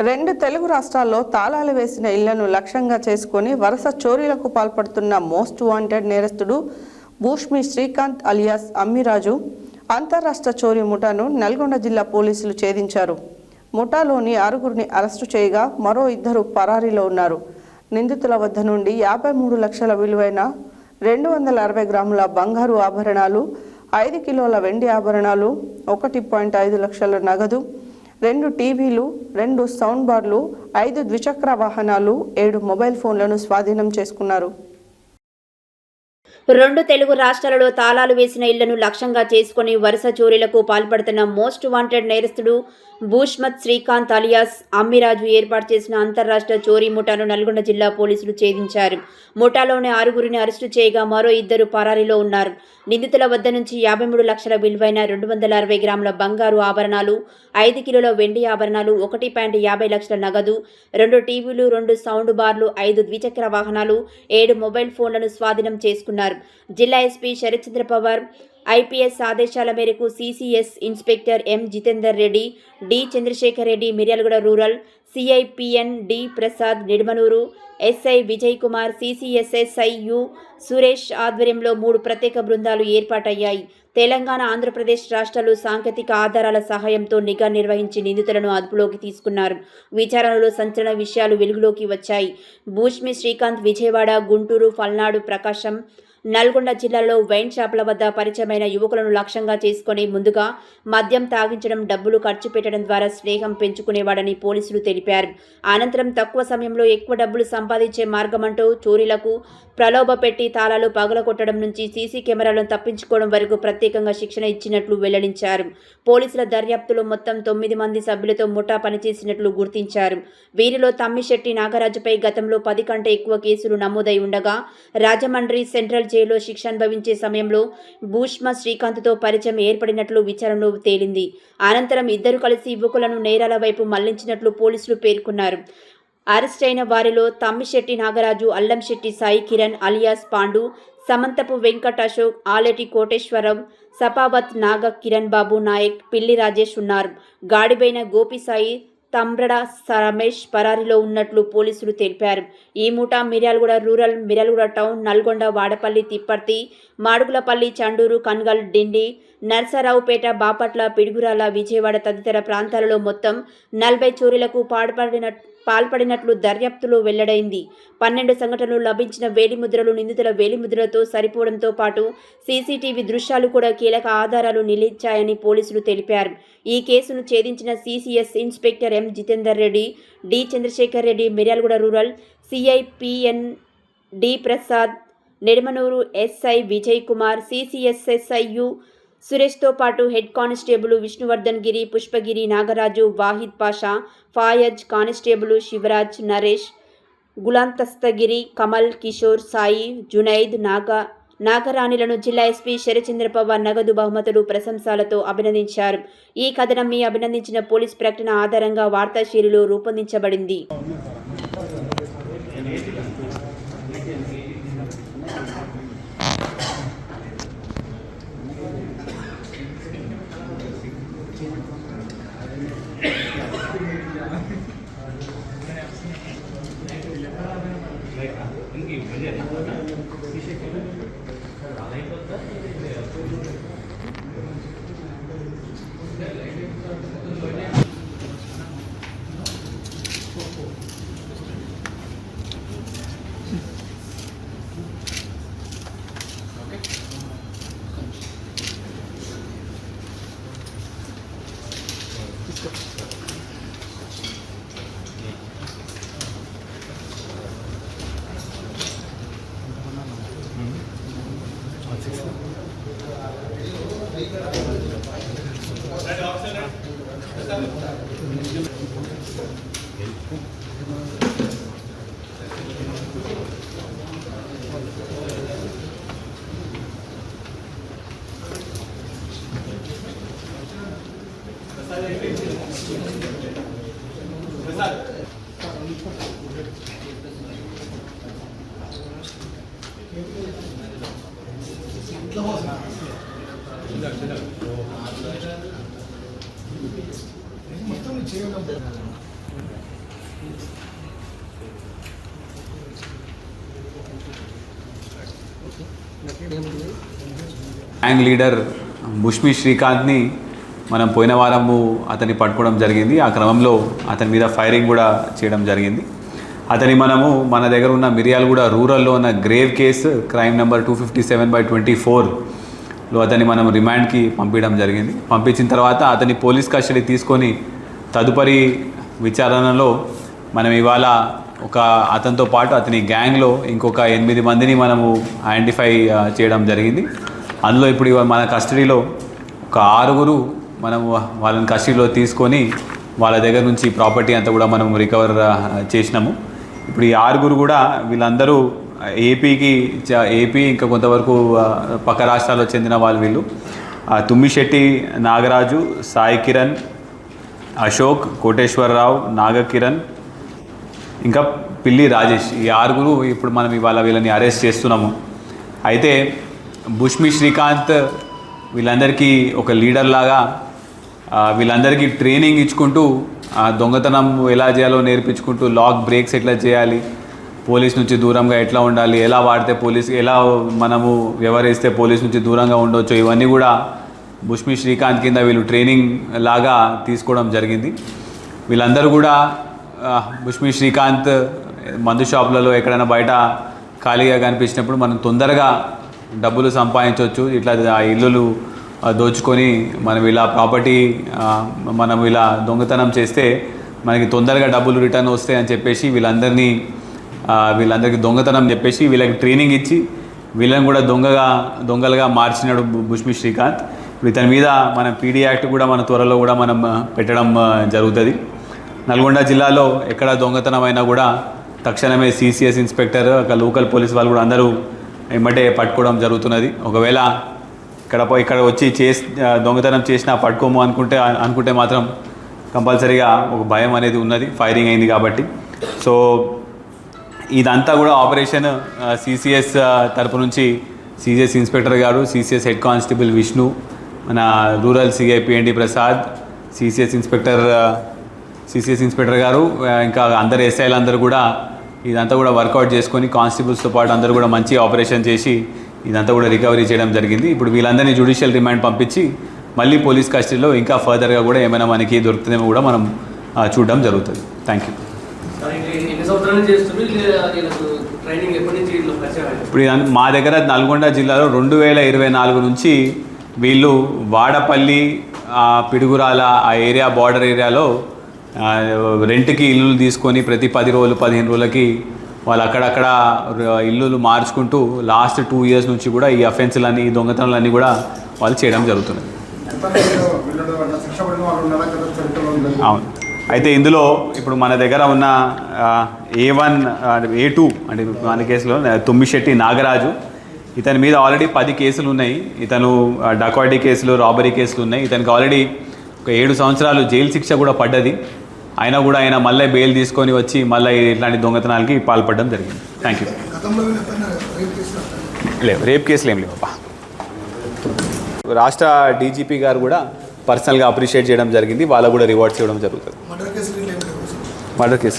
రెండు తెలుగు రాష్ట్రాల్లో తాళాలు వేసిన ఇళ్లను లక్ష్యంగా చేసుకుని వరుస చోరీలకు పాల్పడుతున్న మోస్ట్ వాంటెడ్ నేరస్తుడు భూష్మి శ్రీకాంత్ అలియాస్ అమ్మిరాజు అంతర్రాష్ట్ర చోరీ ముఠాను నల్గొండ జిల్లా పోలీసులు ఛేదించారు. ముఠాలోని 6గురిని అరెస్టు చేయగా మరో 2 పరారీలో ఉన్నారు. నిందితుల వద్ద నుండి 53 లక్షల విలువైన 260 గ్రాముల బంగారు ఆభరణాలు, 5 కిలోల వెండి ఆభరణాలు, 1.5 లక్షల నగదు, 2 టీవీలు, 2 సౌండ్ బార్లు, 5 ద్విచక్ర వాహనాలు, 7 మొబైల్ ఫోన్లను స్వాధీనం చేసుకున్నారు. రెండు తెలుగు రాష్ట్రాలలో తాళాలు వేసిన ఇళ్లను లక్ష్యంగా చేసుకుని వరుస చోరీలకు పాల్పడుతున్న మోస్ట్ వాంటెడ్ నేరస్తుడు భూష్మత్ శ్రీకాంత్ అలియాస్ అమ్మిరాజు ఏర్పాటు చేసిన అంతర్రాష్ట్ర చోరీ ముఠాను నల్గొండ జిల్లా పోలీసులు ఛేదించారు. ముఠాలోని 6గురిని అరెస్టు చేయగా మరో 2 పరారీలో ఉన్నారు. నిందితుల వద్ద నుంచి 53 లక్షల విలువైన 260 గ్రాముల బంగారు ఆభరణాలు, 5 కిలోల వెండి ఆభరణాలు, 1.50 లక్షల నగదు, 2 టీవీలు, 2 సౌండ్ బార్లు, 5 ద్విచక్ర వాహనాలు, 7 మొబైల్ ఫోన్లను స్వాధీనం చేసుకున్నారు. జిల్లా ఎస్పీ శరత్చంద్ర పవార్ ఐపీఎస్ ఆదేశాల మేరకు CCS inspector M Jitender Reddy, D Chandrashekar Reddy Miryalaguda rural, CIPN D Prasad Nidamanuru, SI Vijay Kumar, CCS SI U Suresh ఆధ్వర్యంలో 3 ప్రత్యేక బృందాలు ఏర్పాటయ్యాయి. తెలంగాణ, ఆంధ్రప్రదేశ్ రాష్ట్రాలు సాంకేతిక ఆధారాల సహాయంతో నిఘా నిర్వహించి నిందితులను అదుపులోకి తీసుకున్నారు. విచారణలో సంచలన విషయాలు వెలుగులోకి వచ్చాయి. భూష్మి శ్రీకాంత్ విజయవాడ, గుంటూరు, పల్నాడు, ప్రకాశం, నల్గొండ జిల్లాలో వైన్ షాపుల వద్ద పరిచయమైన యువకులను లక్ష్యంగా చేసుకుని ముందుగా మద్యం తాగించడం, డబ్బులు ఖర్చు పెట్టడం ద్వారా స్నేహం పెంచుకునేవాడని పోలీసులు తెలిపారు. అనంతరం తక్కువ సమయంలో ఎక్కువ డబ్బులు సంపాదించే మార్గమంటూ చోరీలకు ప్రలోభ పెట్టి తాళాలు పగలగొట్టడం నుంచి సీసీ కెమెరాలను తప్పించుకోవడం వరకు ప్రత్యేకంగా శిక్షణ ఇచ్చినట్లు వెల్లడించారు. పోలీసుల దర్యాప్తులో మొత్తం 9 మంది సభ్యులతో ముఠా పనిచేసినట్లు గుర్తించారు. వీరిలో తమ్మిశెట్టి నాగరాజుపై గతంలో 10 కంటే ఎక్కువ కేసులు నమోదై ఉండగా రాజమండ్రి సెంట్రల్ జైల్లో శిక్ష అనుభవించే సమయంలో భూష్మ శ్రీకాంత్తో పరిచయం ఏర్పడినట్లు విచారణలో తేలింది. అనంతరం 2 కలిసి యువకులను నేరాల వైపు మళ్లించినట్లు పోలీసులు పేర్కొన్నారు. అరెస్ట్ అయిన వారిలో తమ్మిశెట్టి నాగరాజు, అల్లంశెట్టి సాయి కిరణ్ అలియాస్ పాండు, సమంతపు వెంకట్ అశోక్, ఆలేటి కోటేశ్వరరావు, సపావత్ నాగ కిరణ్ బాబు నాయక్, పిల్లి రాజేష్ ఉన్నారు. గాడిబైన గోపిసాయి, తంబ్రడ రమేష్ పరారీలో ఉన్నట్లు పోలీసులు తెలిపారు. ఈ ముఠా మిర్యాలగూడ రూరల్, మిర్యాలగూడ టౌన్, నల్గొండ, వాడపల్లి, తిప్పర్తి, మాడుగులపల్లి, చండూరు, కన్గల్, డిండి, నర్సరావుపేట, బాపట్ల, పిడుగురాల, విజయవాడ తదితర ప్రాంతాలలో మొత్తం 40 చోరీలకు పాల్పడినట్లు దర్యాప్తులో వెల్లడైంది. 12 సంఘటనలు లభించిన వేలిముద్రలు నిందితుల వేలిముద్రలతో సరిపోవడంతో పాటు సీసీటీవీ దృశ్యాలు కూడా కీలక ఆధారాలు నిలిచాయని పోలీసులు తెలిపారు. ఈ కేసును ఛేదించిన CCS inspector M Jitender Reddy, D Chandrashekar Reddy Miryalaguda rural, CIPN D Prasad Nidamanuru, SI Vijay Kumar, CCS SI U సురేష్తో పాటు head constable Vishnuvardhan Giri, Pushpagiri, Nagaraju, Wahid Pasha, Fayaz, constable Shivaraj, Naresh, Ghulamdastagiri, Kamal, Kishore, Sai, Junaid, నాగరాణిలను జిల్లా ఎస్పీ శరత్చంద్ర పవార్ నగదు బహుమతులు, ప్రశంసలతో అభినందించారు. ఈ కథనం మీ అభినందించిన పోలీస్ ప్రకటన ఆధారంగా వార్తా శైలిలో రూపొందించబడింది. మొత్తం చేయడం గ్యాంగ్ లీడర్ బుష్మి శ్రీకాంత్ని మనం పోయిన వారము అతన్ని పట్టుకోవడం జరిగింది. ఆ క్రమంలో అతని మీద ఫైరింగ్ కూడా చేయడం జరిగింది. అతని మనము మన దగ్గర ఉన్న మిర్యాలగూడ రూరల్లో ఉన్న గ్రేవ్ కేసు క్రైమ్ నెంబర్ 257/24లో అతన్ని మనం రిమాండ్కి పంపించడం జరిగింది. పంపించిన తర్వాత అతని పోలీస్ కస్టడీ తీసుకొని తదుపరి విచారణలో మనం ఇవాళ అతనితో పాటు అతని గ్యాంగ్లో ఇంకొక 8 మందిని మనము ఐడెంటిఫై చేయడం జరిగింది. అందులో ఇప్పుడు మన కస్టడీలో ఒక 6 మనము వాళ్ళని కస్టడీలో తీసుకొని వాళ్ళ దగ్గర నుంచి ప్రాపర్టీ అంతా కూడా మనం రికవర్ చేసినాము. ఇప్పుడు ఈ 6 కూడా వీళ్ళందరూ ఏపీ ఇంకా కొంతవరకు పక్క రాష్ట్రాల్లో చెందిన వీళ్ళు తుమ్మిశెట్టి నాగరాజు, సాయి కిరణ్, అశోక్, కోటేశ్వరరావు, నాగకిరణ్, ఇంకా పిల్లి రాజేష్. ఈ 6 ఇప్పుడు మనం ఇవాళ వీళ్ళని అరెస్ట్ చేస్తున్నాము. అయితే బుష్మి శ్రీకాంత్ వీళ్ళందరికీ ఒక లీడర్ లాగా వీళ్ళందరికీ ట్రైనింగ్ ఇచ్చుకుంటూ దొంగతనం ఎలా చేయాలో నేర్పించుకుంటూ లాక్ బ్రేక్స్ ఎట్లా చేయాలి, పోలీస్ నుంచి దూరంగా ఎట్లా ఉండాలి, ఎలా వాడితే ఎలా మనము వ్యవహరిస్తే పోలీస్ నుంచి దూరంగా ఉండొచ్చు, ఇవన్నీ కూడా బుష్మి శ్రీకాంత్ కింద వీళ్ళు ట్రైనింగ్ లాగా తీసుకోవడం జరిగింది. వీళ్ళందరూ కూడా బుష్మి శ్రీకాంత్ మందు షాపులలో ఎక్కడైనా బయట ఖాళీగా కనిపించినప్పుడు మనం తొందరగా డబ్బులు సంపాదించవచ్చు, ఇట్లా ఇల్లులు దోచుకొని మనం ఇలా ప్రాపర్టీ మనం ఇలా దొంగతనం చేస్తే మనకి తొందరగా డబ్బులు రిటర్న్ వస్తాయి అని చెప్పేసి వీళ్ళందరికీ దొంగతనం చెప్పేసి వీళ్ళకి ట్రైనింగ్ ఇచ్చి వీళ్ళని కూడా దొంగలుగా మార్చినాడు బుష్మి శ్రీకాంత్. ఇప్పుడు ఇతని మీద మనం పీడీ యాక్ట్ కూడా మన త్వరలో కూడా మనం పెట్టడం జరుగుతుంది. నల్గొండ జిల్లాలో ఎక్కడ దొంగతనం అయినా కూడా తక్షణమే సిసిఎస్ ఇన్స్పెక్టర్, లోకల్ పోలీస్ వాళ్ళు కూడా అందరూ ఎమ్మటే పట్టుకోవడం జరుగుతున్నది. ఒకవేళ ఇక్కడ వచ్చి దొంగతనం చేసినా పట్టుకోము అనుకుంటే మాత్రం కంపల్సరీగా ఒక భయం అనేది ఉన్నది, ఫైరింగ్ అయింది కాబట్టి. సో ఇదంతా కూడా ఆపరేషన్ సిసిఎస్ తరపు నుంచి సిసిఎస్ ఇన్స్పెక్టర్ గారు, సిసిఎస్ హెడ్ కానిస్టేబుల్ విష్ణు, మన rural CI PND Prasad, CCS inspector గారు, ఇంకా అందరు ఎస్ఐలు అందరూ కూడా ఇదంతా కూడా వర్కౌట్ చేసుకొని కానిస్టేబుల్స్తో పాటు అందరూ కూడా మంచి ఆపరేషన్ చేసి ఇదంతా కూడా రికవరీ చేయడం జరిగింది. ఇప్పుడు వీళ్ళందరినీ జ్యుడిషియల్ రిమాండ్ పంపించి మళ్ళీ పోలీస్ కస్టడీలో ఇంకా ఫర్దర్గా కూడా ఏమైనా మనకి దొరుకుతుందేమో కూడా మనం చూడడం జరుగుతుంది. Thank you. ఇప్పుడు మా దగ్గర నల్గొండ జిల్లాలో 2024 నుంచి వీళ్ళు వాడపల్లి, పిడుగురాల ఆ ఏరియా బార్డర్ ఏరియాలో రెంట్కి ఇల్లులు తీసుకొని ప్రతి 10 రోజులు 15 రోజులకి వాళ్ళు అక్కడక్కడ ఇల్లులు మార్చుకుంటూ లాస్ట్ 2 years నుంచి కూడా ఈ అఫెన్స్లన్నీ, ఈ దొంగతనాలన్నీ కూడా వాళ్ళు చేయడం జరుగుతుంది. అవును. అయితే ఇందులో ఇప్పుడు మన దగ్గర ఉన్న A1 A2 అంటే మన కేసులో తుమ్మిశెట్టి నాగరాజు, ఇతని మీద ఆల్రెడీ 10 కేసులు ఉన్నాయి. ఇతను డకాయిటీ కేసులు, రాబరీ కేసులు ఉన్నాయి. ఇతనికి ఆల్రెడీ ఒక 7 సంవత్సరాలు జైలు శిక్ష కూడా పడ్డది. అయినా కూడా ఆయన మళ్ళీ బెయిల్ తీసుకొని వచ్చి మళ్ళీ ఇట్లాంటి దొంగతనాలకి పాల్పడడం జరిగింది. Thank you. లేవు, రేప్ కేసులు ఏం లేవు. రాష్ట్ర డీజీపీ గారు కూడా పర్సనల్గా అప్రిషియేట్ చేయడం జరిగింది. వాళ్ళకు కూడా రివార్డ్స్ ఇవ్వడం జరుగుతుంది. Murder case